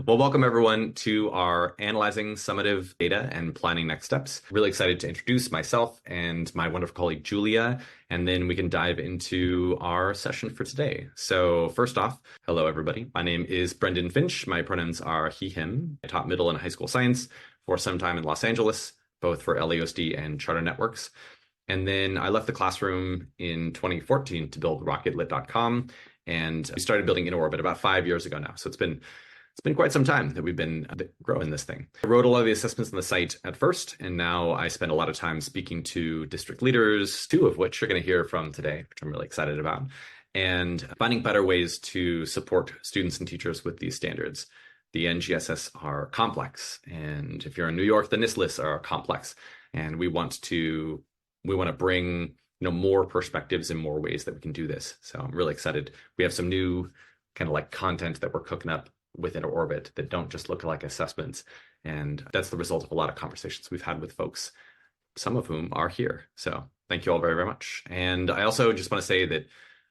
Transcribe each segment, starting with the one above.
Well, welcome everyone to our Analyzing Summative Data and Planning Next Steps. Really excited to introduce myself and my wonderful colleague Julia, and then we can dive into our session for today. So first off, hello everybody. My name is Brendan Finch. My pronouns are he, him. I taught middle and high school science for some time in Los Angeles, both for LAUSD and Charter Networks. And then I left the classroom in 2014 to build rocketlit.com. And we started building InOrbit about 5 years ago now. So it's been quite some time that we've been growing this thing. I wrote a lot of the assessments on the site at first, and now I spend a lot of time speaking to district leaders, two of which you're going to hear from today, which I'm really excited about, and finding better ways to support students and teachers with these standards. The NGSS are complex, and if you're in New York, the NIST lists are complex, and we want to bring more perspectives and more ways that we can do this. So I'm really excited. We have some new kind of like content that we're cooking up within InOrbit that don't just look like assessments. And that's the result of a lot of conversations we've had with folks, some of whom are here. So thank you all very, very much. And I also just want to say that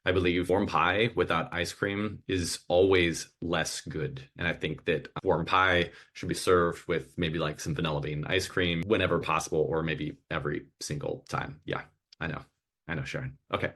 I believe warm pie without ice cream is always less good. And I think that warm pie should be served with maybe like some vanilla bean ice cream whenever possible, or maybe every single time. Yeah, I know, Sharon. Okay.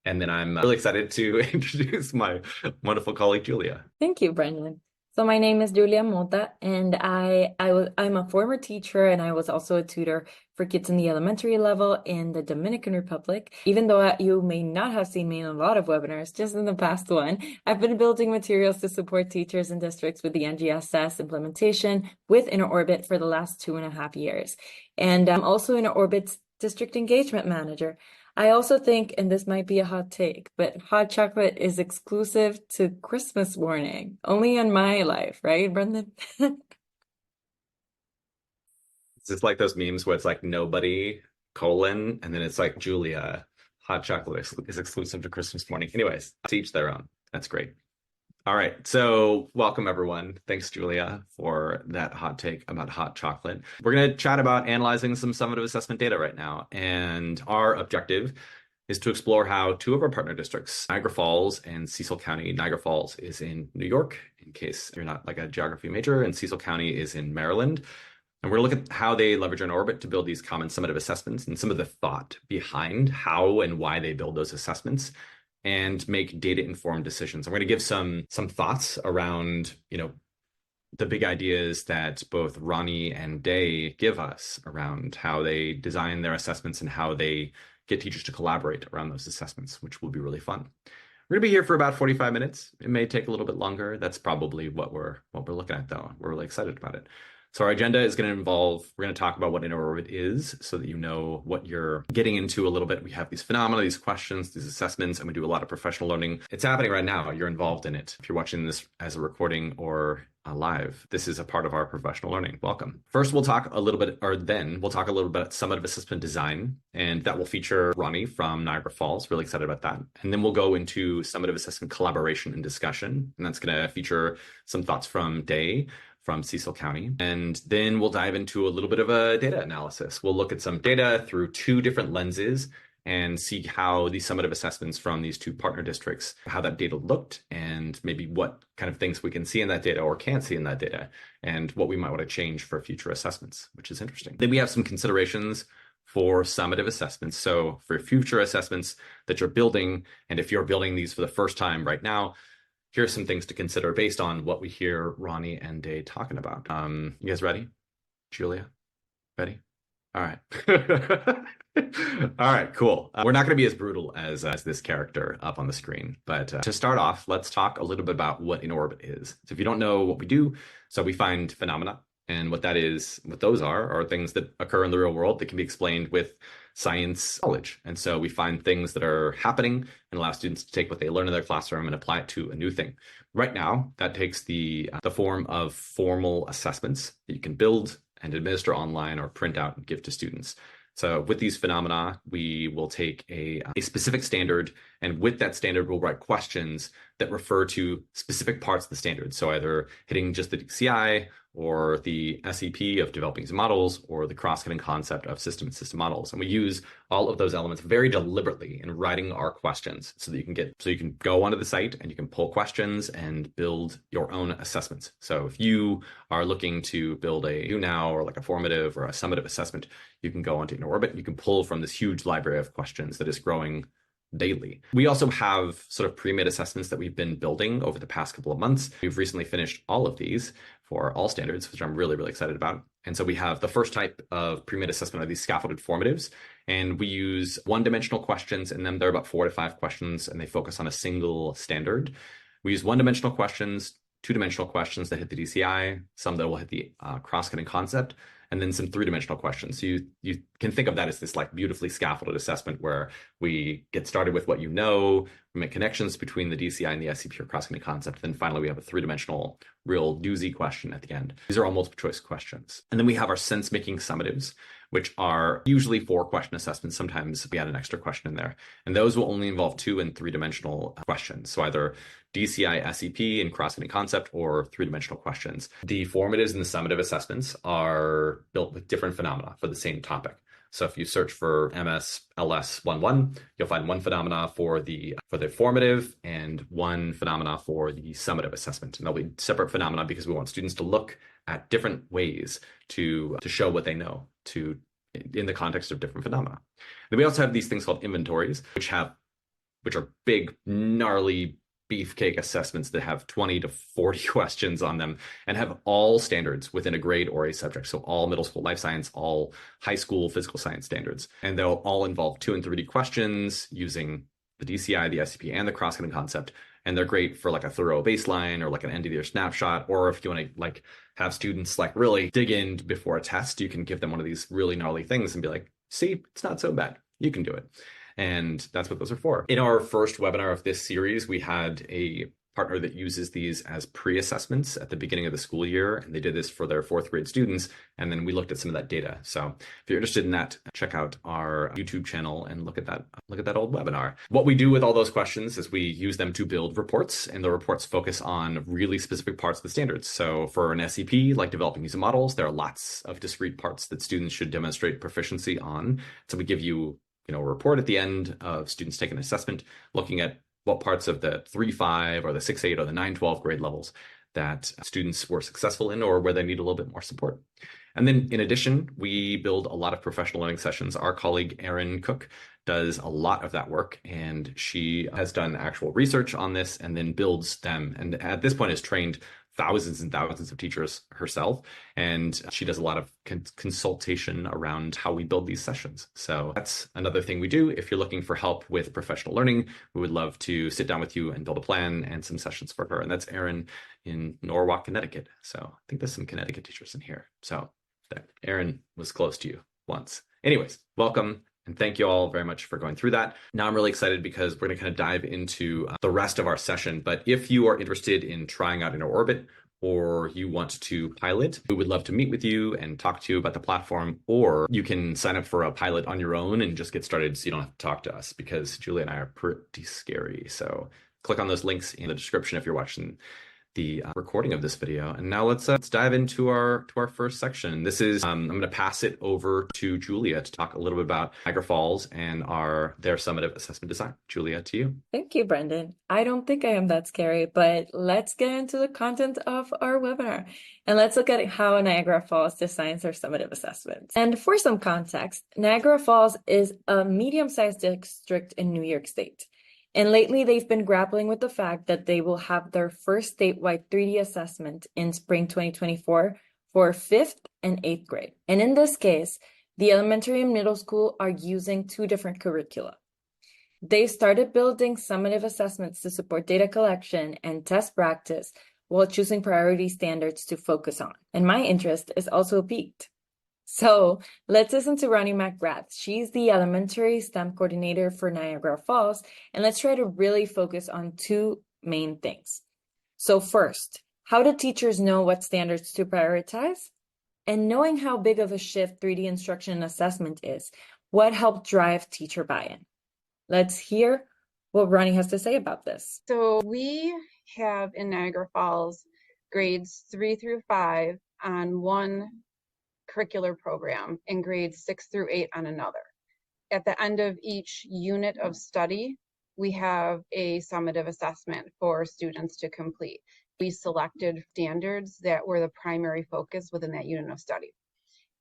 And then I'm really excited to introduce my wonderful colleague, Julia. Thank you, Brendan. So my name is Julia Mota, and I'm a former teacher, and I was also a tutor for kids in the elementary level in the Dominican Republic. Even though you may not have seen me in a lot of webinars, just in the past one, I've been building materials to support teachers and districts with the NGSS implementation with InOrbit for the last 2.5 years. And I'm also InOrbit's district engagement manager. I also think, and this might be a hot take, but hot chocolate is exclusive to Christmas morning, only in my life, right, Brendan? It's just like those memes where it's like nobody, and then it's like Julia, hot chocolate is exclusive to Christmas morning. Anyways, to each their own. That's great. All right, so welcome everyone. Thanks, Julia, for that hot take about hot chocolate. We're going to chat about analyzing some summative assessment data right now. And our objective is to explore how two of our partner districts, Niagara Falls and Cecil County. Niagara Falls is in New York, in case you're not like a geography major, and Cecil County is in Maryland. And we're going to look at how they leverage InOrbit to build these common summative assessments and some of the thought behind how and why they build those assessments, and make data-informed decisions. I'm going to give some thoughts around, the big ideas that both Ronnie and Day give us around how they design their assessments and how they get teachers to collaborate around those assessments, which will be really fun. We're going to be here for about 45 minutes. It may take a little bit longer. That's probably what we're looking at, though. We're really excited about it. So our agenda is going to involve, we're going to talk about what InOrbit is so that you know what you're getting into a little bit. We have these phenomena, these questions, these assessments, and we do a lot of professional learning. It's happening right now. You're involved in it. If you're watching this as a recording or live, this is a part of our professional learning. Welcome. First, we'll talk a little bit about summative assessment design, and that will feature Ronnie from Niagara Falls. Really excited about that. And then we'll go into summative assessment collaboration and discussion, and that's going to feature some thoughts from Day from Cecil County. And then we'll dive into a little bit of a data analysis. We'll look at some data through two different lenses and see how these summative assessments from these two partner districts, how that data looked, and maybe what kind of things we can see in that data or can't see in that data, and what we might want to change for future assessments, which is interesting. Then we have some considerations for summative assessments. So for future assessments that you're building, and if you're building these for the first time right now, here's some things to consider based on what we hear Ronnie and Day talking about. You guys ready? Julia, ready? All right. All right, cool. We're not going to be as brutal as this character up on the screen. But to start off, let's talk a little bit about what InOrbit is. So if you don't know what we do, so we find phenomena. And what those are things that occur in the real world that can be explained with science knowledge. And so we find things that are happening and allow students to take what they learn in their classroom and apply it to a new thing. Right now, that takes the form of formal assessments that you can build and administer online or print out and give to students. So with these phenomena, we will take a specific standard And with that standard, we'll write questions that refer to specific parts of the standard. So either hitting just the DCI or the SEP of developing using models or the cross-cutting concept of system and system models. And we use all of those elements very deliberately in writing our questions so that you can go onto the site and you can pull questions and build your own assessments. So if you are looking to build a now or like a formative or a summative assessment, you can go onto InterOrbit and you can pull from this huge library of questions that is growing daily. We also have sort of pre-made assessments that we've been building over the past couple of months. We've recently finished all of these for all standards, which I'm really, really excited about. And so we have the first type of pre-made assessment are these scaffolded formatives, and we use one-dimensional questions in them. They're about 4 to 5 questions, and they focus on a single standard. We use one-dimensional questions, two-dimensional questions that hit the DCI, some that will hit the cross-cutting concept, and then some three-dimensional questions. So you can think of that as this like beautifully scaffolded assessment where we get started with what you know, we make connections between the DCI and the SCP or cross-cutting concept. Then finally, we have a three-dimensional real doozy question at the end. These are all multiple choice questions. And then we have our sense-making summatives, which are usually 4-question assessments. Sometimes we add an extra question in there. And those will only involve 2- and 3-dimensional questions. So either DCI, SCP, and cross-cutting concept, or 3-dimensional questions. The formatives and the summative assessments are built with different phenomena for the same topic. So if you search for MS-LS11, you'll find one phenomena for the formative and one phenomena for the summative assessment. And they'll be separate phenomena because we want students to look at different ways to show what they know in the context of different phenomena. Then we also have these things called inventories, which are big, gnarly beefcake assessments that have 20 to 40 questions on them and have all standards within a grade or a subject. So all middle school life science, all high school physical science standards. And they'll all involve 2- and 3D questions using the DCI, the SCP, and the cross-cutting concept. And they're great for like a thorough baseline or like an end of year snapshot. Or if you want to like have students like really dig in before a test, you can give them one of these really gnarly things and be like, see, it's not so bad. You can do it. And that's what those are for. In our first webinar of this series, we had a partner that uses these as pre-assessments at the beginning of the school year, and they did this for their 4th grade students, and then we looked at some of that data. So if you're interested in that, check out our YouTube channel and look at that old webinar. What we do with all those questions is we use them to build reports, and the reports focus on really specific parts of the standards. So for an SCP, like developing user models, there are lots of discrete parts that students should demonstrate proficiency on. So we give you a report at the end of students taking an assessment, looking at what parts of the 3-5 or the 6-8 or the 9-12 grade levels that students were successful in or where they need a little bit more support. And then in addition, we build a lot of professional learning sessions. Our colleague, Erin Cook, does a lot of that work, and she has done actual research on this and then builds them. And at this point has trained thousands and thousands of teachers herself. And she does a lot of consultation around how we build these sessions. So that's another thing we do. If you're looking for help with professional learning, we would love to sit down with you and build a plan and some sessions for her. And that's Erin in Norwalk, Connecticut. So I think there's some Connecticut teachers in here. So Erin was close to you once. Anyways, welcome. And thank you all very much for going through that. Now I'm really excited because we're going to kind of dive into the rest of our session. But if you are interested in trying out InterOrbit or you want to pilot, we would love to meet with you and talk to you about the platform. Or you can sign up for a pilot on your own and just get started so you don't have to talk to us, because Julia and I are pretty scary. So click on those links in the description if you're watching the recording of this video. And now let's dive into our first section. This is I'm going to pass it over to Julia to talk a little bit about Niagara Falls and their summative assessment design. Julia, to you. Thank you, Brendan. I don't think I am that scary, but let's get into the content of our webinar and let's look at how Niagara Falls designs their summative assessments. And for some context, Niagara Falls is a medium-sized district in New York State. And lately, they've been grappling with the fact that they will have their first statewide 3D assessment in spring 2024 for 5th and 8th grade. And in this case, the elementary and middle school are using 2 different curricula. They started building summative assessments to support data collection and test practice while choosing priority standards to focus on. And my interest is also piqued. So let's listen to Ronnie McGrath. She's the elementary STEM coordinator for Niagara Falls, and let's try to really focus on 2 main things. So first, how do teachers know what standards to prioritize? And knowing how big of a shift 3D instruction and assessment is, what helped drive teacher buy-in? Let's hear what Ronnie has to say about this. So we have in Niagara Falls grades 3 through 5 on one curricular program and grades 6 through 8 on another. At the end of each unit of study, we have a summative assessment for students to complete. We selected standards that were the primary focus within that unit of study.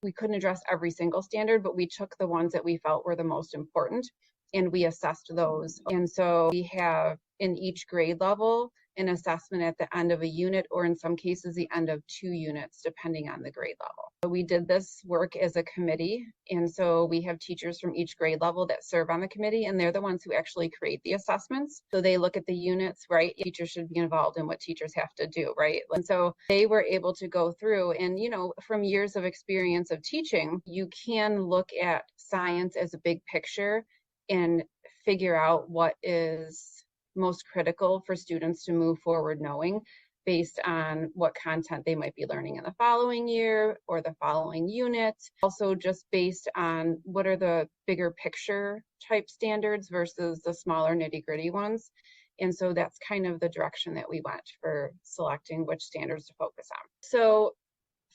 We couldn't address every single standard, but we took the ones that we felt were the most important and we assessed those. And so we have in each grade level an assessment at the end of a unit, or in some cases, the end of 2 units, depending on the grade level. So we did this work as a committee. And so we have teachers from each grade level that serve on the committee, and they're the ones who actually create the assessments. So they look at the units, right? Teachers should be involved in what teachers have to do, right? And so they were able to go through, and, you know, from years of experience of teaching, you can look at science as a big picture and figure out what is most critical for students to move forward knowing based on what content they might be learning in the following year or the following unit. Also just based on what are the bigger picture type standards versus the smaller nitty-gritty ones. And so that's kind of the direction that we went for selecting which standards to focus on. So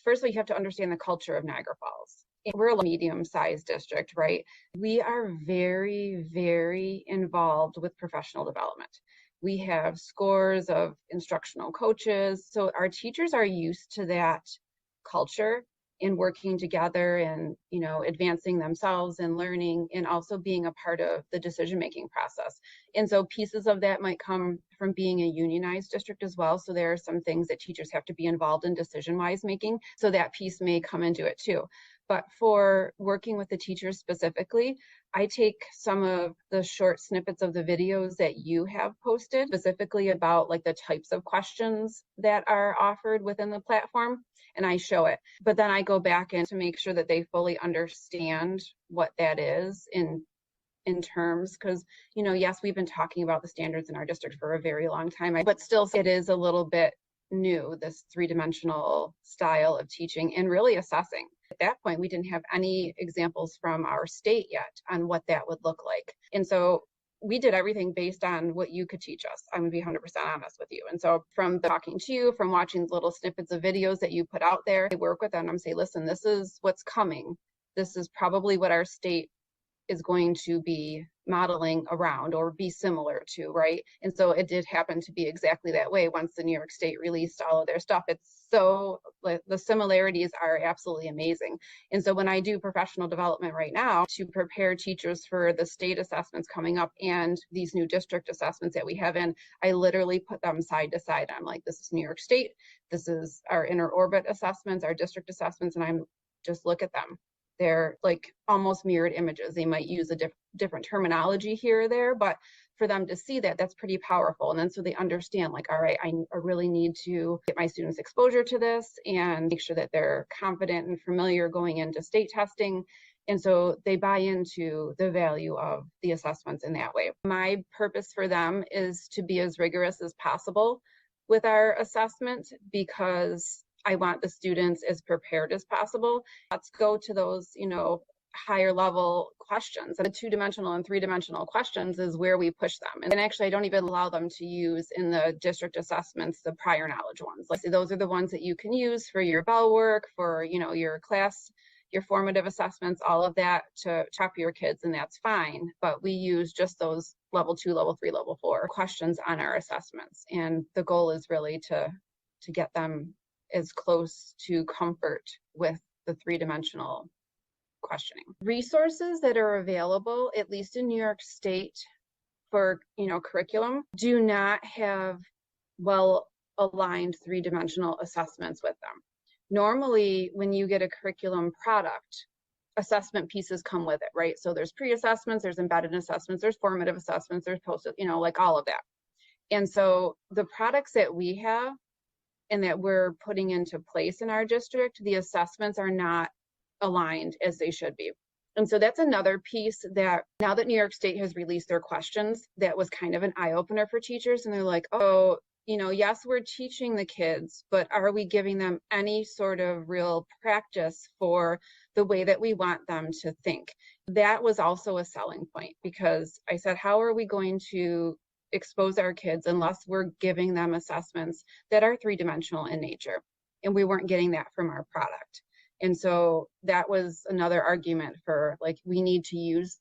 firstly, you have to understand the culture of Niagara Falls. We're a medium-sized district, right? We are very, very involved with professional development. We have scores of instructional coaches. So our teachers are used to that culture in working together and, you know, advancing themselves and learning and also being a part of the decision-making process. And so pieces of that might come from being a unionized district as well. So there are some things that teachers have to be involved in decision-wise making. So that piece may come into it too. But for working with the teachers specifically, I take some of the short snippets of the videos that you have posted specifically about like the types of questions that are offered within the platform, and I show it. But then I go back in to make sure that they fully understand what that is in terms, because, you know, yes, we've been talking about the standards in our district for a very long time, but still it is a little bit new, this 3-dimensional style of teaching and really assessing. At that point, we didn't have any examples from our state yet on what that would look like. And so we did everything based on what you could teach us. I'm going to be 100% honest with you. And so from talking to you, from watching little snippets of videos that you put out there, I work with them and say, listen, this is what's coming. This is probably what our state is going to be modeling around or be similar to, right? And so it did happen to be exactly that way once the New York State released all of their stuff. It's so, like, the similarities are absolutely amazing. And so when I do professional development right now to prepare teachers for the state assessments coming up and these new district assessments that we have in, I literally put them side to side. I'm like, this is New York State, this is our inner orbit assessments, our district assessments, and I'm just look at them. They're like almost mirrored images. They might use a different terminology here or there, but for them to see that, that's pretty powerful. And then so they understand, like, all right, I really need to get my students exposure to this and make sure that they're confident and familiar going into state testing. And so they buy into the value of the assessments in that way. My purpose for them is to be as rigorous as possible with our assessment because I want the students as prepared as possible. Let's go to those, you know, higher level questions. And the 2-dimensional and 3-dimensional questions is where we push them. And actually, I don't even allow them to use in the district assessments the prior knowledge ones. Like, say, those are the ones that you can use for your bell work, for, you know, your class, your formative assessments, all of that to prep your kids, and that's fine. But we use just those level 2, level 3, level 4 questions on our assessments. And the goal is really to get them as close to comfort with the 3-dimensional questioning. Resources that are available, at least in New York State, for, you know, curriculum, do not have well-aligned 3-dimensional assessments with them. Normally, when you get a curriculum product, assessment pieces come with it, right? So there's pre-assessments, there's embedded assessments, there's formative assessments, there's post, you know, like all of that. And so the products that we have and that we're putting into place in our district, the assessments are not aligned as they should be. And so that's another piece that now that New York State has released their questions, that was kind of an eye-opener for teachers. And they're like, oh, you know, yes, we're teaching the kids, but are we giving them any sort of real practice for the way that we want them to think. That was also a selling point, because I said, how are we going to expose our kids unless we're giving them assessments that are three-dimensional in nature? And we weren't getting that from our product. And so that was another argument for, like, we need to use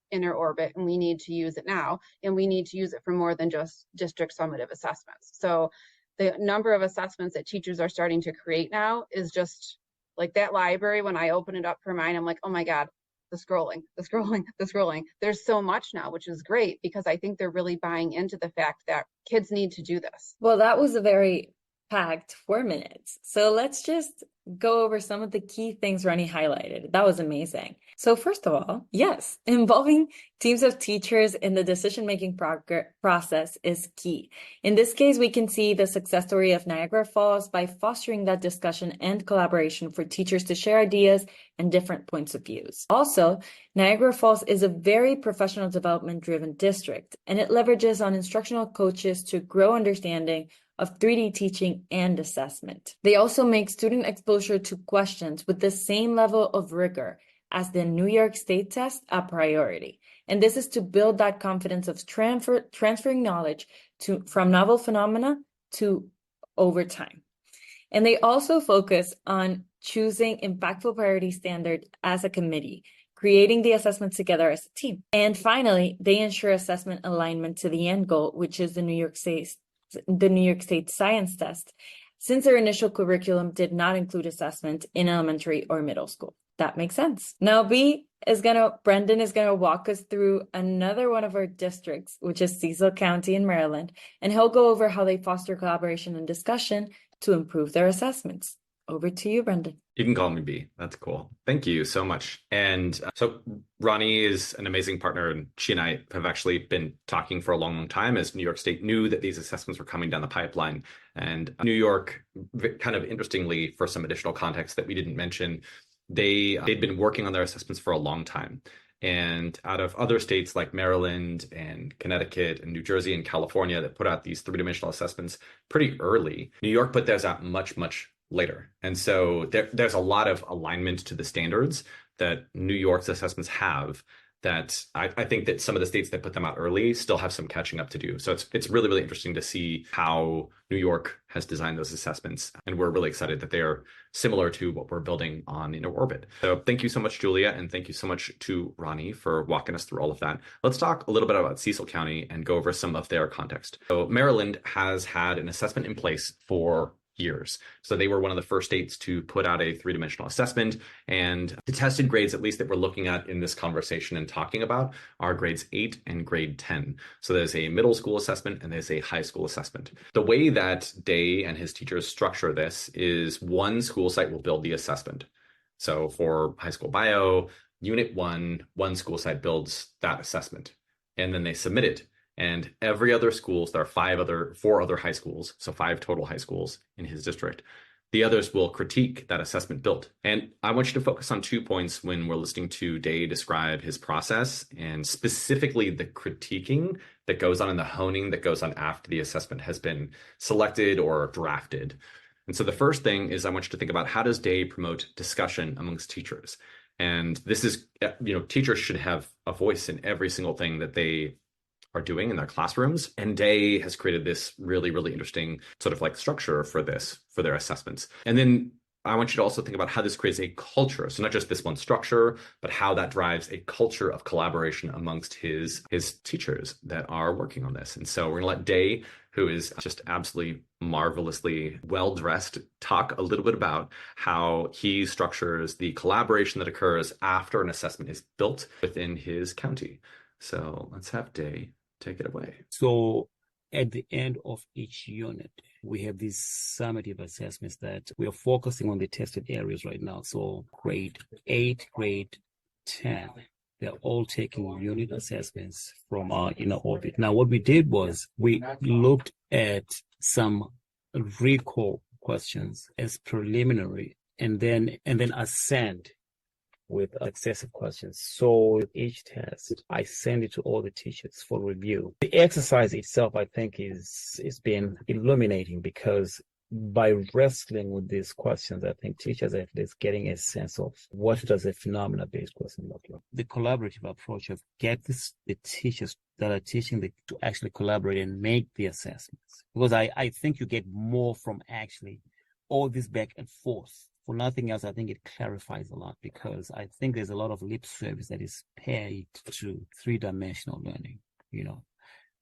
inner orbit, and we need to use it now, and we need to use it for more than just district summative assessments. So the number of assessments that teachers are starting to create now is just like that library. When I open it up for mine, I'm like, oh my God, the scrolling, the scrolling, the scrolling. There's so much now, which is great, because I think they're really buying into the fact that kids need to do this. Well, that was a very packed 4 minutes. So let's just go over some of the key things Ronnie highlighted. That was amazing. So first of all, yes, involving teams of teachers in the decision-making process is key. In this case, we can see the success story of Niagara Falls by fostering that discussion and collaboration for teachers to share ideas and different points of views. Also, Niagara Falls is a very professional development-driven district, and it leverages on instructional coaches to grow understanding of 3D teaching and assessment. They also make student exposure to questions with the same level of rigor as the New York State test a priority. And this is to build that confidence of transferring knowledge from novel phenomena to over time. And they also focus on choosing impactful priority standard as a committee, creating the assessments together as a team. And finally, they ensure assessment alignment to the end goal, which is the New York State science test, since their initial curriculum did not include assessment in elementary or middle school. That makes sense. Now Brendan is gonna walk us through another one of our districts, which is Cecil County in Maryland, and he'll go over how they foster collaboration and discussion to improve their assessments. Over to you, Brendan. You can call me B. That's cool. Thank you so much. And so Ronnie is an amazing partner, and she and I have actually been talking for a long, long time, as New York State knew that these assessments were coming down the pipeline. And New York, kind of interestingly, for some additional context that we didn't mention, they'd been working on their assessments for a long time. And out of other states like Maryland and Connecticut and New Jersey and California that put out these three-dimensional assessments pretty early, New York put theirs out much, much later. And so there's a lot of alignment to the standards that New York's assessments have that I think that some of the states that put them out early still have some catching up to do. So it's really, really interesting to see how New York has designed those assessments. And we're really excited that they are similar to what we're building on Inner Orbit. So thank you so much, Julia. And thank you so much to Ronnie for walking us through all of that. Let's talk a little bit about Cecil County and go over some of their context. So Maryland has had an assessment in place for years. So they were one of the first states to put out a three-dimensional assessment, and the tested grades, at least that we're looking at in this conversation and talking about, are grades 8 and grade 10. So there's a middle school assessment and there's a high school assessment. The way that Day and his teachers structure this is one school site will build the assessment. So for high school bio, unit one school site builds that assessment, and then they submit it. And every other school, so there are 4 other high schools, so 5 total high schools in his district, the others will critique that assessment built. And I want you to focus on 2 points when we're listening to Day describe his process, and specifically the critiquing that goes on and the honing that goes on after the assessment has been selected or drafted. And so the first thing is, I want you to think about, how does Day promote discussion amongst teachers? And this is, teachers should have a voice in every single thing that they are doing in their classrooms. And Day has created this really, really interesting sort of like structure for their assessments. And then I want you to also think about how this creates a culture. So not just this one structure, but how that drives a culture of collaboration amongst his teachers that are working on this. And so we're gonna let Day, who is just absolutely marvelously well-dressed, talk a little bit about how he structures the collaboration that occurs after an assessment is built within his county. So let's have Day take it away. So at the end of each unit, we have these summative assessments that we are focusing on the tested areas right now. So grade 8, grade 10, they're all taking unit assessments from our Inner Orbit. Now, what we did was we looked at some recall questions as preliminary, and then ascend with excessive questions. So with each test, I send it to all the teachers for review. The exercise itself, I think, is been illuminating, because by wrestling with these questions, I think teachers are at least getting a sense of what does a phenomena-based question look like. The collaborative approach of the teachers that are teaching to actually collaborate and make the assessments. Because I think you get more from actually all this back and forth. For nothing else, I think it clarifies a lot, because I think there's a lot of lip service that is paid to three-dimensional learning.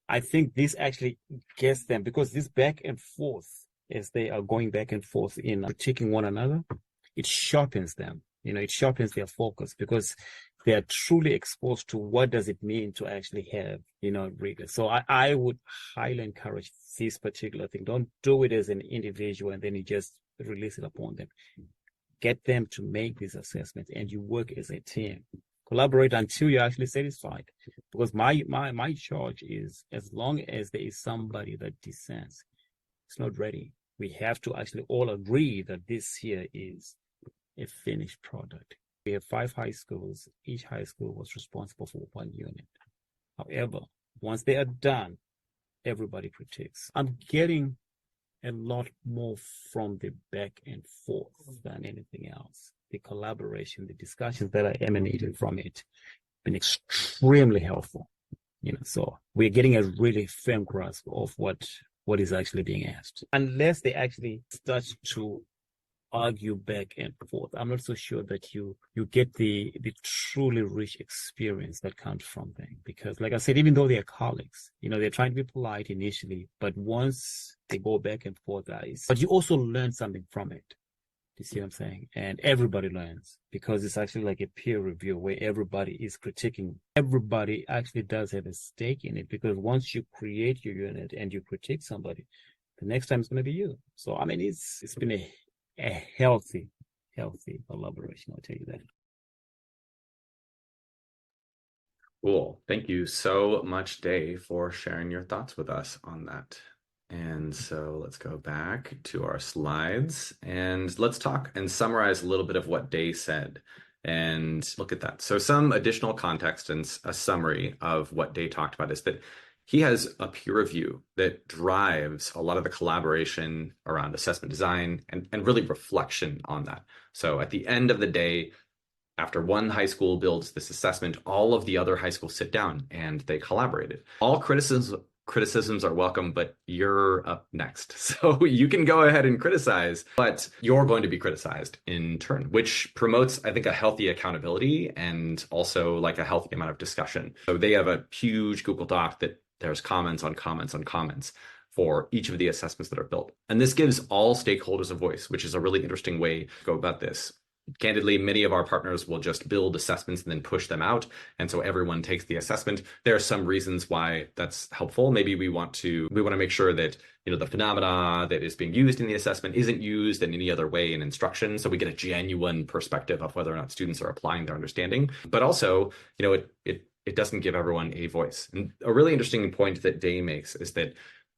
I think this actually gets them, because this back and forth, as they are going back and forth in critiquing one another, it sharpens them. It sharpens their focus, because they are truly exposed to what does it mean to actually have, rigor. So I would highly encourage this particular thing. Don't do it as an individual and then you just release it upon them. Get them to make these assessments, and you work as a team. Collaborate until you're actually satisfied. Because my charge is, as long as there is somebody that dissents, it's not ready. We have to actually all agree that this here is a finished product. We have 5 high schools. Each high school was responsible for 1 unit. However, once they are done, everybody critiques. I'm getting a lot more from the back and forth than anything else. The collaboration, the discussions that are emanating from it, been extremely helpful. So we're getting a really firm grasp of what is actually being asked. Unless they actually start to argue back and forth, I'm not so sure that you get the truly rich experience that comes from them. Because like I said, even though they're colleagues, they're trying to be polite initially, but once they go back and forth, but you also learn something from it. You see what I'm saying? And everybody learns, because it's actually like a peer review where everybody is critiquing. Everybody actually does have a stake in it, because once you create your unit and you critique somebody, the next time it's going to be you. So, I mean, it's been a healthy collaboration, I'll tell you that. Cool. Thank you so much, Dave, for sharing your thoughts with us on that. And so let's go back to our slides and let's talk and summarize a little bit of what Day said and look at that. So some additional context and a summary of what Day talked about is that he has a peer review that drives a lot of the collaboration around assessment design and really reflection on that. So at the end of the day, after one high school builds this assessment, all of the other high schools sit down and they collaborated. All criticisms are welcome, but you're up next. So you can go ahead and criticize, but you're going to be criticized in turn, which promotes, I think, a healthy accountability and also like a healthy amount of discussion. So they have a huge Google Doc that there's comments on comments on comments for each of the assessments that are built. And this gives all stakeholders a voice, which is a really interesting way to go about this. Candidly, many of our partners will just build assessments and then push them out. And so everyone takes the assessment. There are some reasons why that's helpful. Maybe we want to make sure that, the phenomena that is being used in the assessment isn't used in any other way in instruction. So we get a genuine perspective of whether or not students are applying their understanding. But also, it doesn't give everyone a voice. And a really interesting point that Day makes is that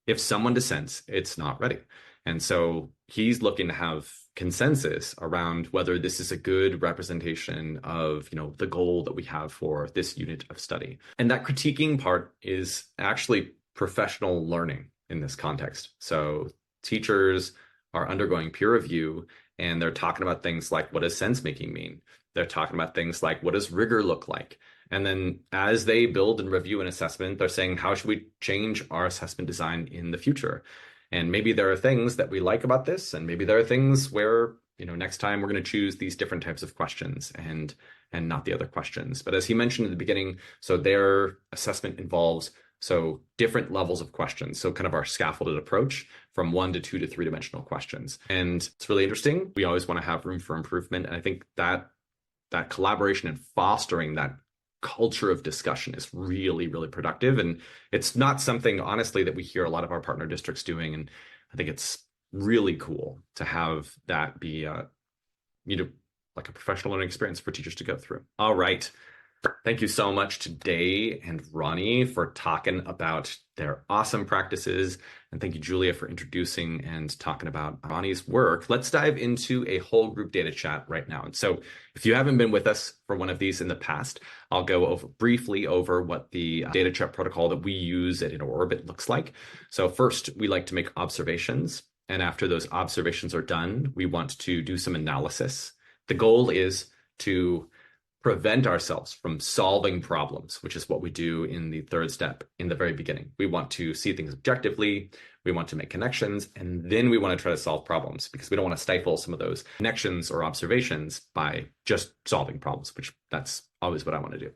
if someone dissents, it's not ready. And so he's looking to have consensus around whether this is a good representation of, the goal that we have for this unit of study. And that critiquing part is actually professional learning in this context. So teachers are undergoing peer review and they're talking about things like, what does sense making mean? They're talking about things like, what does rigor look like? And then as they build and review an assessment, they're saying, how should we change our assessment design in the future? And maybe there are things that we like about this, and maybe there are things where, next time we're going to choose these different types of questions and not the other questions. But as he mentioned at the beginning, so their assessment involves different levels of questions. So kind of our scaffolded approach from 1 to 2 to 3-dimensional questions. And it's really interesting. We always want to have room for improvement. And I think that collaboration and fostering that culture of discussion is really, really productive. And it's not something, honestly, that we hear a lot of our partner districts doing. And I think it's really cool to have that be, like a professional learning experience for teachers to go through. All right. Thank you so much to Day and Ronnie for talking about their awesome practices. And thank you, Julia, for introducing and talking about Ronnie's work. Let's dive into a whole group data chat right now. And so if you haven't been with us for one of these in the past, I'll go briefly over what the data chat protocol that we use at InterOrbit looks like. So first, we like to make observations. And after those observations are done, we want to do some analysis. The goal is to prevent ourselves from solving problems, which is what we do in the third step in the very beginning. We want to see things objectively, we want to make connections, and then we want to try to solve problems because we don't want to stifle some of those connections or observations by just solving problems, which that's always what I want to do.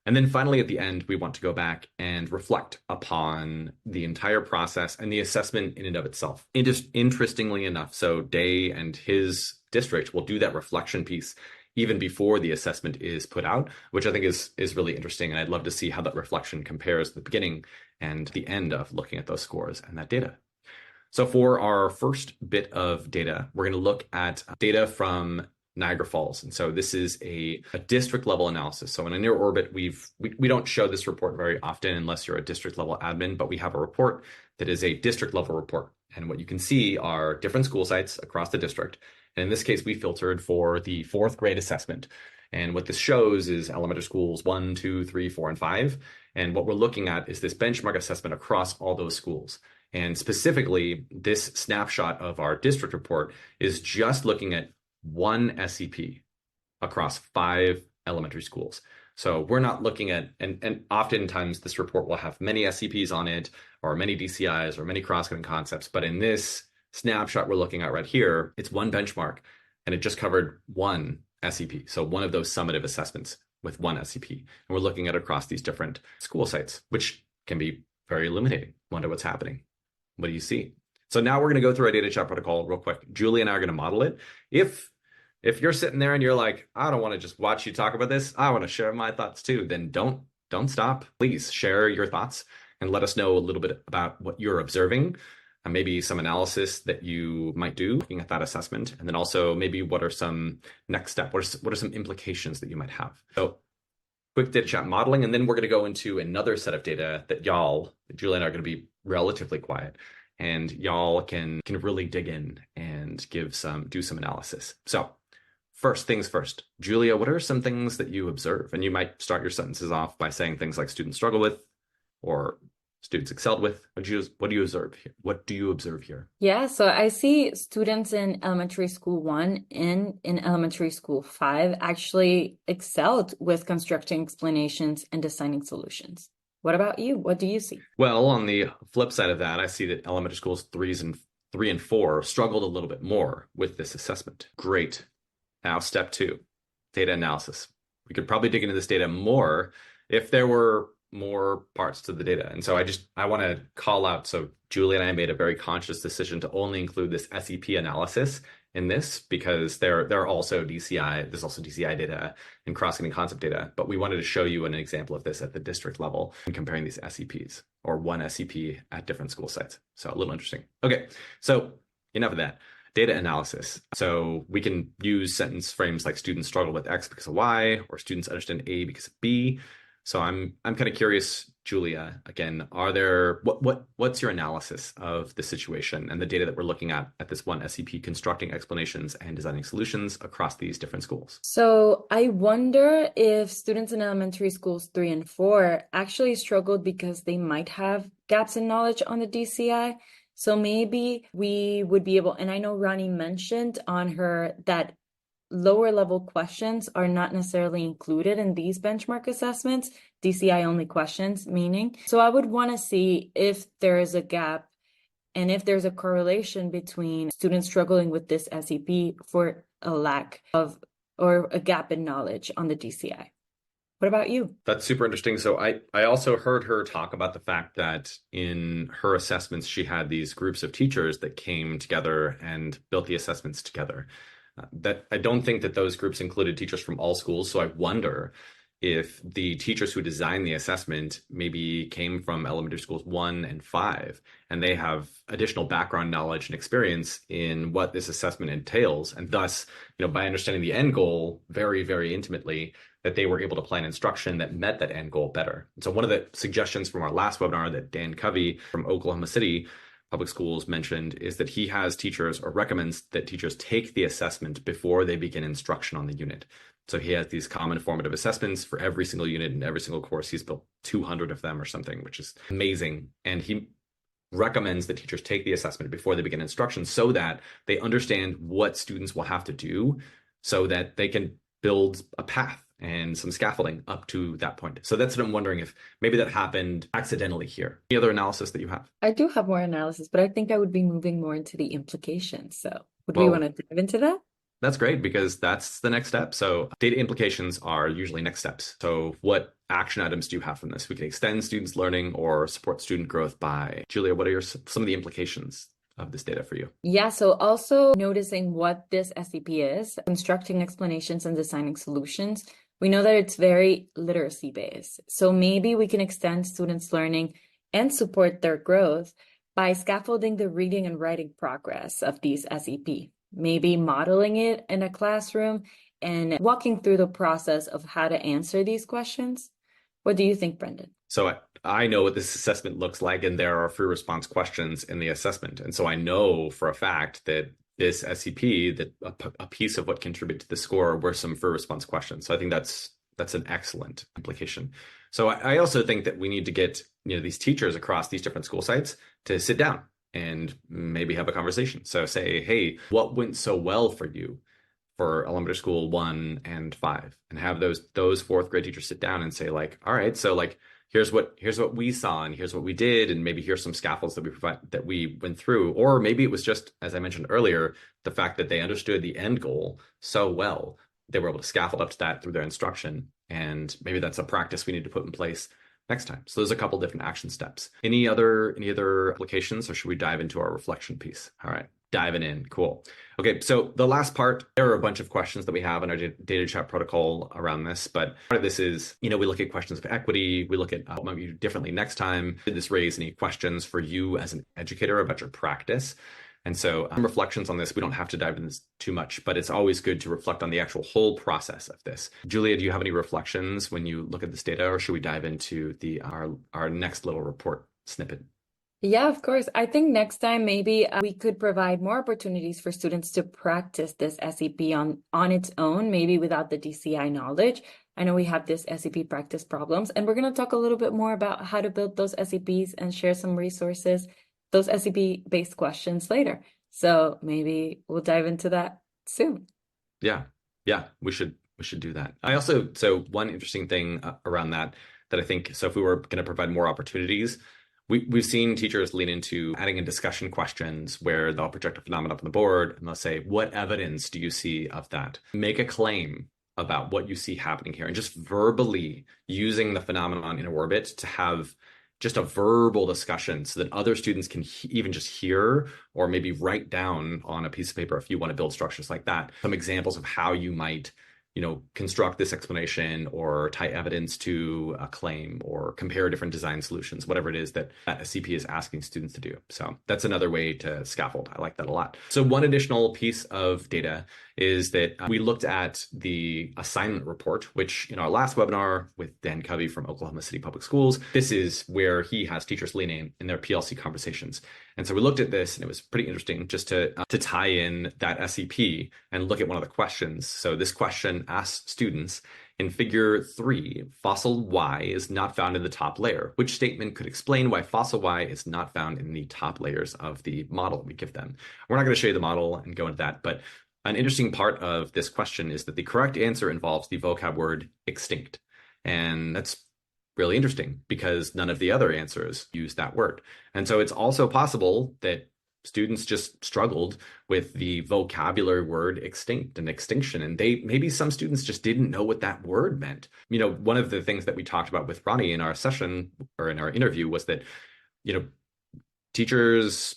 And then finally, at the end, we want to go back and reflect upon the entire process and the assessment in and of itself. Interestingly enough, so Day and his district will do that reflection piece even before the assessment is put out, which I think is really interesting. And I'd love to see how that reflection compares the beginning and the end of looking at those scores and that data. So for our first bit of data, we're going to look at data from Niagara Falls. And so this is a district level analysis. So in a near orbit, we don't show this report very often unless you're a district level admin, but we have a report that is a district level report. And what you can see are different school sites across the district. And in this case, we filtered for the 4th grade assessment. And what this shows is elementary schools 1, 2, 3, 4, and 5. And what we're looking at is this benchmark assessment across all those schools. And specifically, this snapshot of our district report is just looking at one SEP across 5 elementary schools. So we're not looking at, and oftentimes this report will have many SEPs on it, or many DCIs, or many cross-cutting concepts. But in this snapshot we're looking at right here, it's one benchmark, and it just covered one SEP. So one of those summative assessments with one SEP. And we're looking at across these different school sites, which can be very illuminating. Wonder what's happening. What do you see? So now we're going to go through our data chat protocol real quick. Julie and I are going to model it. If you're sitting there and you're like, I don't want to just watch you talk about this, I want to share my thoughts too, then don't stop. Please share your thoughts and let us know a little bit about what you're observing, and maybe some analysis that you might do looking at that assessment. And then also maybe what are some next steps? What are some implications that you might have? So quick data chat modeling, and then we're going to go into another set of data that Julie and I are going to be relatively quiet, and y'all can really dig in and do some analysis. So first things first, Julia, what are some things that you observe? And you might start your sentences off by saying things like students struggle with, or students excelled with. What do you observe here? What do you observe here? Yeah, so I see students in elementary school 1 and in elementary school 5 actually excelled with constructing explanations and designing solutions. What about you? What do you see? Well, on the flip side of that, I see that elementary schools 3 and 4 struggled a little bit more with this assessment. Great. Now, step 2, data analysis. We could probably dig into this data more if there were more parts to the data. And so I want to call out, so Julie and I made a very conscious decision to only include this SEP analysis in this because there are also DCI, there's also DCI data and cross-cutting concept data, but we wanted to show you an example of this at the district level and comparing these SEPs, or one SEP at different school sites. So a little interesting. Okay, so enough of that. Data analysis. So we can use sentence frames like students struggle with X because of Y, or students understand A because of B. So I'm kind of curious, Julia, again, what's your analysis of the situation and the data that we're looking at this one SEP, constructing explanations and designing solutions across these different schools? So I wonder if students in elementary schools 3 and 4 actually struggled because they might have gaps in knowledge on the DCI. So maybe we would be able, and I know Ronnie mentioned on her that lower level questions are not necessarily included in these benchmark assessments, DCI only questions, meaning. So I would want to see if there is a gap and if there's a correlation between students struggling with this SEP for a lack of, or a gap in knowledge on the DCI. What about you? That's super interesting. So I also heard her talk about the fact that in her assessments, she had these groups of teachers that came together and built the assessments together. That I don't think that those groups included teachers from all schools. So I wonder if the teachers who designed the assessment maybe came from elementary schools 1 and 5, and they have additional background knowledge and experience in what this assessment entails. And thus, by understanding the end goal very, very intimately, that they were able to plan instruction that met that end goal better. And so one of the suggestions from our last webinar that Dan Covey from Oklahoma City Public Schools mentioned is that he has teachers, or recommends that teachers take the assessment before they begin instruction on the unit. So he has these common formative assessments for every single unit and every single course. He's built 200 of them or something, which is amazing. And he recommends that teachers take the assessment before they begin instruction so that they understand what students will have to do so that they can build a path and some scaffolding up to that point. So that's what I'm wondering, if maybe that happened accidentally here. Any other analysis that you have? I do have more analysis, but I think I would be moving more into the implications. So would we Well, want to dive into that? that's great, because that's the next step. So data implications are usually next steps. So what action items do you have from this? We can extend students' learning or support student growth by. Julia, what are some of the implications of this data for you? Yeah, so also noticing what this SCP is, constructing explanations and designing solutions. We know that it's very literacy based. So maybe we can extend students' learning and support their growth by scaffolding the reading and writing progress of these SEP, maybe modeling it in a classroom and walking through the process of how to answer these questions. What do you think, Brendan? So I know what this assessment looks like, and there are free response questions in the assessment. And so I know for a fact that this SCP, that a piece of what contributed to the score were some free response questions. So I think that's an excellent implication. So I also think that we need to get these teachers across these different school sites to sit down and maybe have a conversation. So say, hey, what went so well for you for elementary school 1 and 5, and have those fourth grade teachers sit down and say, like, all right, so like here's what we saw and here's what we did, and maybe here's some scaffolds that we went through. Or maybe it was just, as I mentioned earlier, the fact that they understood the end goal so well, they were able to scaffold up to that through their instruction, and maybe that's a practice we need to put in place next time. So there's a couple different action steps. Any other applications, or should we dive into our reflection piece? All right, diving in. Cool. Okay, so the last part, there are a bunch of questions that we have in our data chat protocol around this, but part of this is, we look at questions of equity, we look at what might we do differently next time. Did this raise any questions for you as an educator about your practice? And so reflections on this, we don't have to dive into this too much, but it's always good to reflect on the actual whole process of this. Julia, do you have any reflections when you look at this data, or should we dive into our next little report snippet? Yeah, of course. I think next time maybe we could provide more opportunities for students to practice this SEP on its own, maybe without the DCI knowledge. I know we have this SEP practice problems, and we're going to talk a little bit more about how to build those SEPs and share some resources, those SEP-based questions later. So maybe we'll dive into that soon. Yeah, we should do that. So one interesting thing around that I think, so if we were going to provide more opportunities, we've seen teachers lean into adding in discussion questions where they'll project a phenomenon up on the board and they'll say, what evidence do you see of that? Make a claim about what you see happening here, and just verbally using the phenomenon in orbit to have just a verbal discussion so that other students can even just hear, or maybe write down on a piece of paper, if you want to build structures like that, some examples of how you might construct this explanation, or tie evidence to a claim, or compare different design solutions, whatever it is that SCP is asking students to do. So that's another way to scaffold. I like that a lot. So one additional piece of data is that we looked at the assignment report, which in our last webinar with Dan Covey from Oklahoma City Public Schools, this is where he has teachers lean in their PLC conversations. And so we looked at this, and it was pretty interesting just to tie in that SCP and look at one of the questions. So this question asks students, in figure 3, fossil Y is not found in the top layer. Which statement could explain why fossil Y is not found in the top layers of the model we give them? We're not going to show you the model and go into that, but an interesting part of this question is that the correct answer involves the vocab word extinct. And that's really interesting because none of the other answers use that word. And so it's also possible that students just struggled with the vocabulary word extinct and extinction. And maybe some students just didn't know what that word meant. One of the things that we talked about with Ronnie in our session, or in our interview, was that, teachers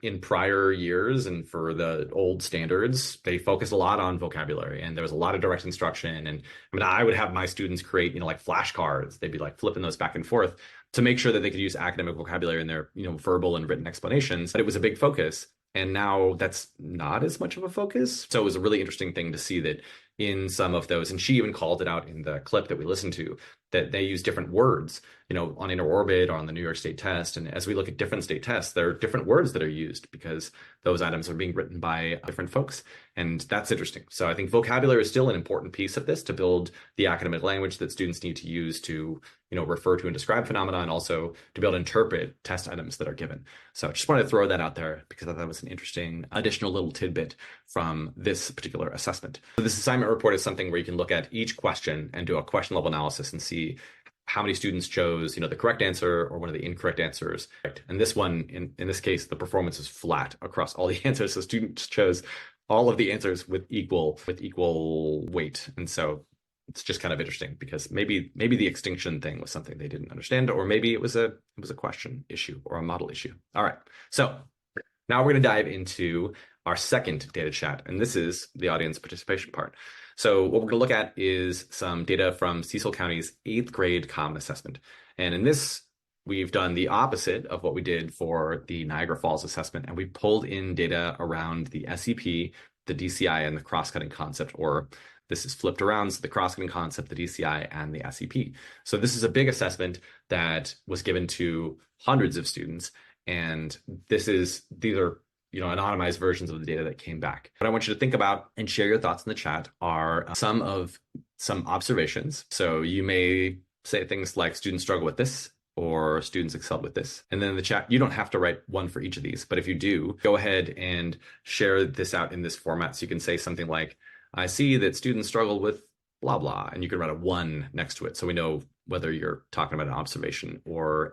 in prior years, and for the old standards, they focused a lot on vocabulary, and there was a lot of direct instruction. And I would have my students create, like flashcards. They'd be like flipping those back and forth to make sure that they could use academic vocabulary in their, verbal and written explanations. But it was a big focus. And now that's not as much of a focus. So it was a really interesting thing to see that in some of those, and she even called it out in the clip that we listened to, that they use different words, on inner orbit or on the New York State test. And as we look at different state tests, there are different words that are used because those items are being written by different folks. And that's interesting. So I think vocabulary is still an important piece of this to build the academic language that students need to use to, refer to and describe phenomena, and also to be able to interpret test items that are given. So I just wanted to throw that out there because I thought that was an interesting additional little tidbit from this particular assessment. So this assignment report is something where you can look at each question and do a question level analysis and see how many students chose, the correct answer or one of the incorrect answers. And this one, in this case, the performance is flat across all the answers. So students chose all of the answers with equal weight. And so it's just kind of interesting because maybe the extinction thing was something they didn't understand, or maybe it was a question issue or a model issue. All right. So now we're going to dive into our second data chat, and this is the audience participation part. So what we're going to look at is some data from Cecil County's 8th grade Common Assessment. And in this, we've done the opposite of what we did for the Niagara Falls assessment, and we pulled in data around the SEP, the DCI, and the cross-cutting concept, or this is flipped around, so the cross-cutting concept, the DCI, and the SEP. So this is a big assessment that was given to hundreds of students, and these are anonymized versions of the data that came back. What I want you to think about and share your thoughts in the chat are some observations. So you may say things like students struggle with this, or students excelled with this. And then in the chat, you don't have to write one for each of these, but if you do, go ahead and share this out in this format. So you can say something like, I see that students struggle with blah, blah, and you can write a 1 next to it. So we know whether you're talking about an observation or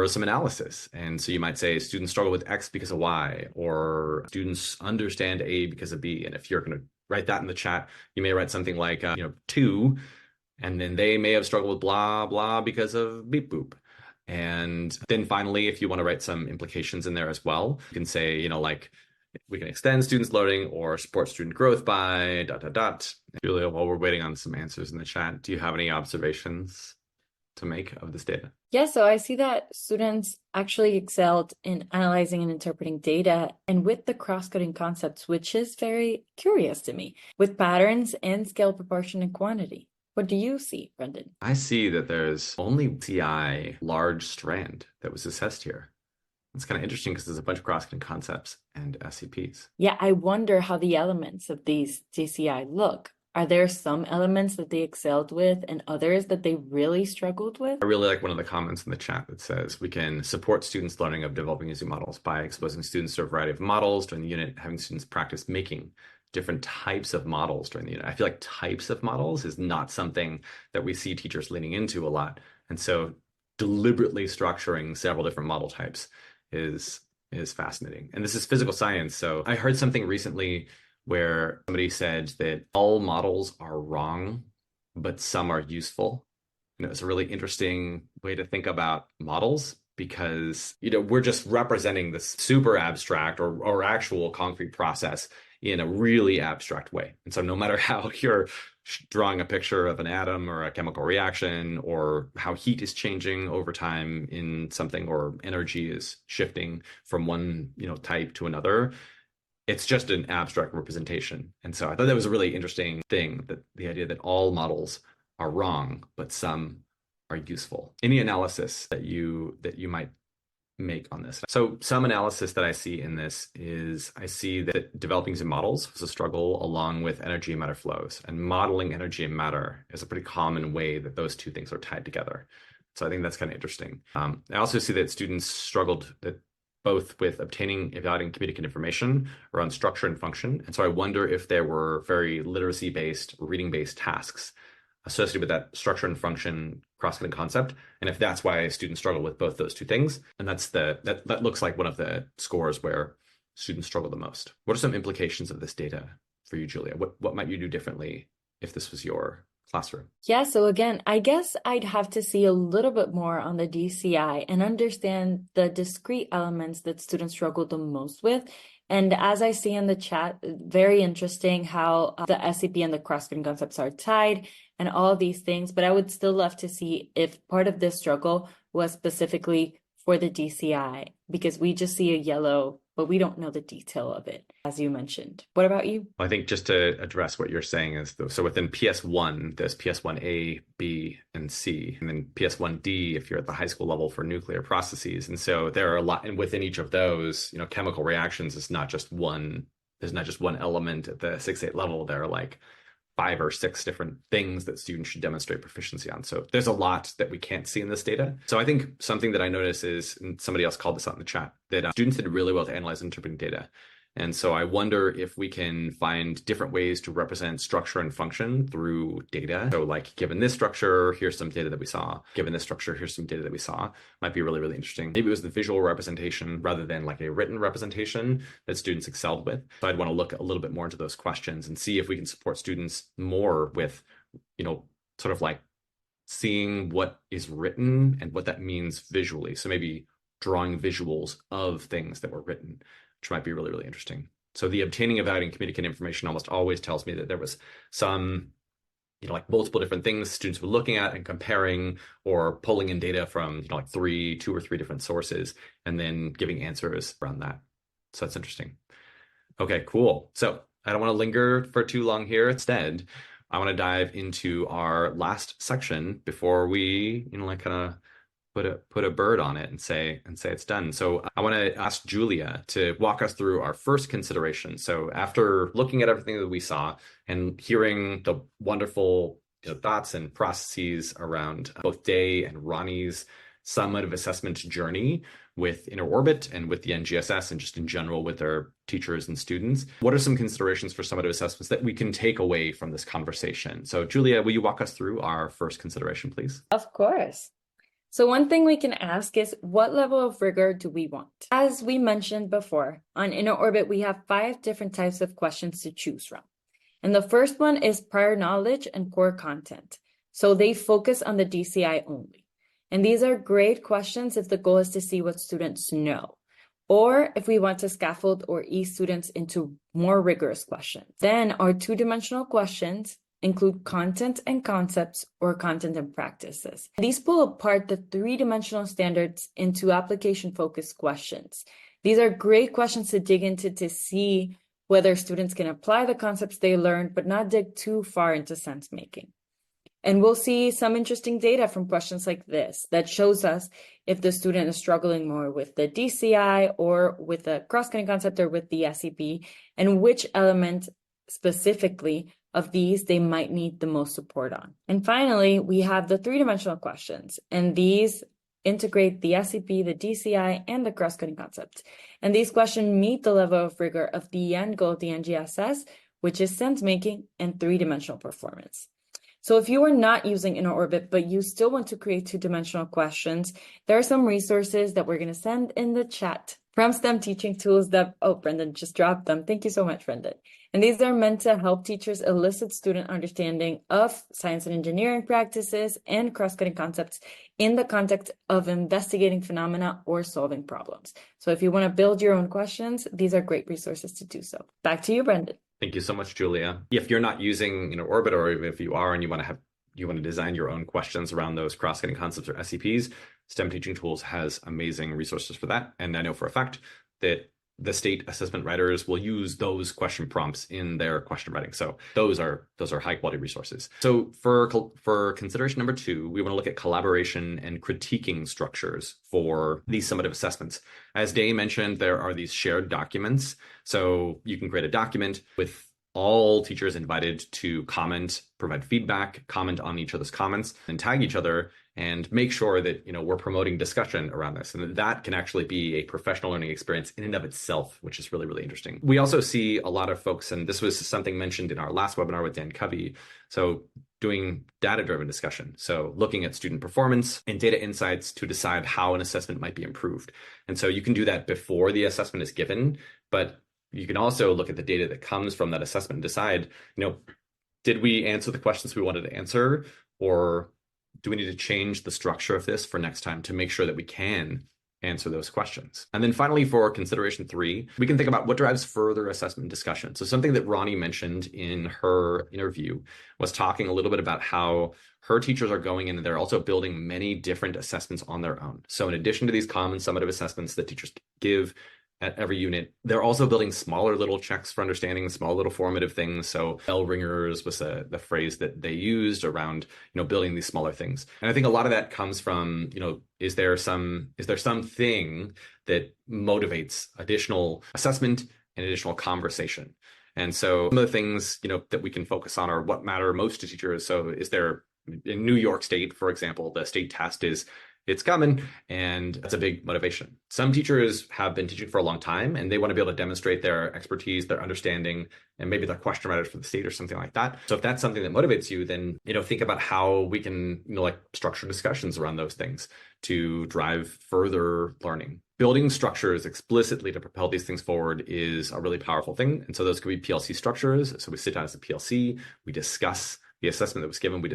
some analysis. And so you might say students struggle with X because of Y, or students understand A because of B. And if you're going to write that in the chat, you may write something like, 2, and then they may have struggled with blah, blah because of beep, boop. And then finally, if you want to write some implications in there as well, you can say, we can extend students learning or support student growth by ... Julia, while we're waiting on some answers in the chat, do you have any observations to make of this data? Yeah, so I see that students actually excelled in analyzing and interpreting data, and with the cross-cutting concepts, which is very curious to me, with patterns and scale, proportion, and quantity. What do you see, Brendan? I see that there's only CI large strand that was assessed here. It's kind of interesting because there's a bunch of cross-cutting concepts and SCPs. Yeah, I wonder how the elements of these DCI look. Are there some elements that they excelled with and others that they really struggled with? I really like one of the comments in the chat that says we can support students' learning of developing using models by exposing students to a variety of models during the unit, having students practice making different types of models during the unit. I feel like types of models is not something that we see teachers leaning into a lot. And so deliberately structuring several different model types is fascinating. And this is physical science. So I heard something recently where somebody said that all models are wrong, but some are useful. It's a really interesting way to think about models because, we're just representing this super abstract or actual concrete process in a really abstract way. And so no matter how you're drawing a picture of an atom or a chemical reaction, or how heat is changing over time in something, or energy is shifting from one, type to another, it's just an abstract representation. And so I thought that was a really interesting thing, that the idea that all models are wrong, but some are useful. Any analysis that you might make on this? So some analysis that I see in this is I see that developing using models is a struggle along with energy and matter flows, and modeling energy and matter is a pretty common way that those two things are tied together. So I think that's kind of interesting. I also see that students struggled both with obtaining, evaluating, communicating information around structure and function. And so I wonder if there were very literacy-based, reading-based tasks associated with that structure and function cross-cutting concept, and if that's why students struggle with both those two things. And that looks like one of the scores where students struggle the most. What are some implications of this data for you, Julia? What might you do differently if this was your classroom? Yeah, so again, I guess I'd have to see a little bit more on the DCI and understand the discrete elements that students struggle the most with. And as I see in the chat, very interesting how the SCP and the cross-cutting concepts are tied and all of these things. But I would still love to see if part of this struggle was specifically for the DCI, because we just see a yellow but we don't know the detail of it, as you mentioned. What about you? I think just to address what you're saying is, so within PS1, there's PS1A, B, and C, and then PS1D if you're at the high school level for nuclear processes. And so there are a lot, and within each of those, chemical reactions is not just one, there's not just one element at the 6-8 level. There are like 5 or 6 different things that students should demonstrate proficiency on. So there's a lot that we can't see in this data. So I think something that I notice is, and somebody else called this out in the chat, that students did really well to analyze and interpreting data. And so I wonder if we can find different ways to represent structure and function through data. So like, given this structure, here's some data that we saw. Given this structure, here's some data that we saw. Might be really, really interesting. Maybe it was the visual representation rather than like a written representation that students excelled with. So I'd want to look a little bit more into those questions and see if we can support students more with, sort of like seeing what is written and what that means visually. So maybe drawing visuals of things that were written, which might be really, really interesting. So the obtaining, evaluating, communicating information almost always tells me that there was some, like multiple different things students were looking at and comparing or pulling in data from, like 2 or 3 different sources and then giving answers around that. So that's interesting. Okay, cool. So I don't want to linger for too long here. Instead, I want to dive into our last section before we, like kind of put a bird on it and say it's done. So I want to ask Julia to walk us through our first consideration. So after looking at everything that we saw and hearing the wonderful thoughts and processes around both Day and Ronnie's summative assessment journey with Inner Orbit and with the NGSS and just in general with their teachers and students, what are some considerations for summative assessments that we can take away from this conversation? So Julia, will you walk us through our first consideration, please? Of course. So one thing we can ask is, what level of rigor do we want? As we mentioned before, on Inner Orbit, we have 5 different types of questions to choose from. And the first one is prior knowledge and core content. So they focus on the DCI only. And these are great questions if the goal is to see what students know, or if we want to scaffold or ease students into more rigorous questions. Then our 2-dimensional questions include content and concepts or content and practices. These pull apart the 3-dimensional standards into application-focused questions. These are great questions to dig into to see whether students can apply the concepts they learned, but not dig too far into sense making. And we'll see some interesting data from questions like this that shows us if the student is struggling more with the DCI or with the cross-cutting concept or with the SEP, and which element specifically of these they might need the most support on. And finally, we have the 3-dimensional questions, and these integrate the SEP, the DCI, and the cross-cutting concept. And these questions meet the level of rigor of the end goal of the NGSS, which is sense-making and 3-dimensional performance. So if you are not using Inner Orbit, but you still want to create 2-dimensional questions, there are some resources that we're going to send in the chat from STEM teaching tools that, Brendan just dropped them. Thank you so much, Brendan. And these are meant to help teachers elicit student understanding of science and engineering practices and cross-cutting concepts in the context of investigating phenomena or solving problems. So if you want to build your own questions, these are great resources to do so. Back to you, Brendan. Thank you so much, Julia. If you're not using Orbit, or even if you are and you want to design your own questions around those cross-cutting concepts or SCPs, STEM Teaching Tools has amazing resources for that. And I know for a fact that the state assessment writers will use those question prompts in their question writing. So those are high quality resources. So for consideration number 2, we want to look at collaboration and critiquing structures for these summative assessments. As Day mentioned, there are these shared documents. So you can create a document with all teachers invited to comment, provide feedback, comment on each other's comments, and tag each other, and make sure that we're promoting discussion around this, and that can actually be a professional learning experience in and of itself, which is really, really interesting. We also see a lot of folks, and this was something mentioned in our last webinar with Dan Covey, so doing data-driven discussion. So looking at student performance and data insights to decide how an assessment might be improved. And so you can do that before the assessment is given, but you can also look at the data that comes from that assessment and decide, did we answer the questions we wanted to answer, or do we need to change the structure of this for next time to make sure that we can answer those questions? And then finally, for consideration 3, we can think about what drives further assessment discussion. So something that Ronnie mentioned in her interview was talking a little bit about how her teachers are going in and they're also building many different assessments on their own. So in addition to these common summative assessments that teachers give, at every unit. They're also building smaller little checks for understanding, small little formative things. So bell ringers was the phrase that they used around, building these smaller things. And I think a lot of that comes from, is there something that motivates additional assessment and additional conversation? And so some of the things, that we can focus on are what matter most to teachers. So is there, in New York State, for example, the state test it's coming, and that's a big motivation. Some teachers have been teaching for a long time, and they want to be able to demonstrate their expertise, their understanding, and maybe their question writers for the state or something like that. So if that's something that motivates you, then, think about how we can, structure discussions around those things to drive further learning. Building structures explicitly to propel these things forward is a really powerful thing. And so those could be PLC structures. So we sit down as a PLC, we discuss the assessment that was given, we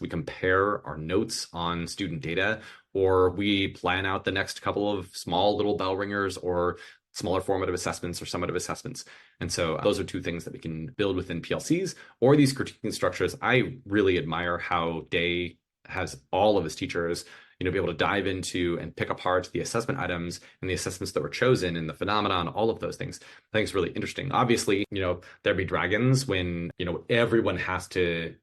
compare our notes on student data, or we plan out the next couple of small little bell ringers or smaller formative assessments or summative assessments. And so those are two things that we can build within PLCs or these critiquing structures. I really admire how Day has all of his teachers, be able to dive into and pick apart the assessment items and the assessments that were chosen and the phenomenon, all of those things. I think it's really interesting. Obviously, there'd be dragons when, everyone has to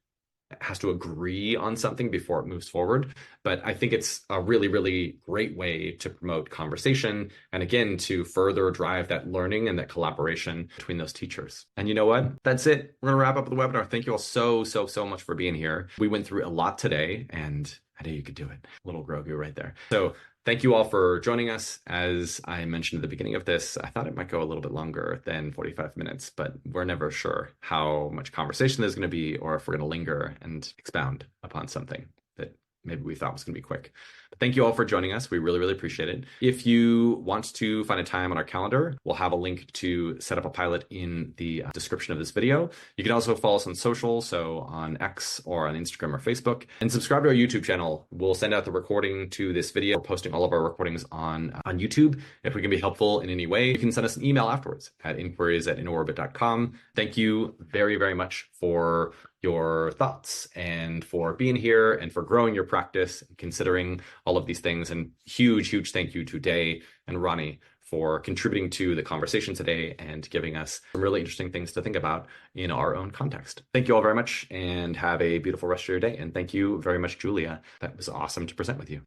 agree on something before it moves forward. But I think it's a really, really great way to promote conversation and, again, to further drive that learning and that collaboration between those teachers. And you know what? That's it. We're going to wrap up the webinar. Thank you all so much for being here. We went through a lot today, and I knew you could do it. A little Grogu right there. So thank you all for joining us. As I mentioned at the beginning of this, I thought it might go a little bit longer than 45 minutes, but we're never sure how much conversation there's going to be or if we're going to linger and expound upon something that maybe we thought was going to be quick. But thank you all for joining us. We really, really appreciate it. If you want to find a time on our calendar, we'll have a link to set up a pilot in the description of this video. You can also follow us on social, so on X or on Instagram or Facebook, and subscribe to our YouTube channel. We'll send out the recording to this video. We're posting all of our recordings on YouTube. If we can be helpful in any way, you can send us an email afterwards at inquiries@inorbit.com. Thank you very, very much for your thoughts and for being here and for growing your practice and considering all of these things. And huge thank you to Day and Ronnie for contributing to the conversation today and giving us some really interesting things to think about in our own context. Thank you all very much and have a beautiful rest of your day. And thank you very much, Julia. That was awesome to present with you.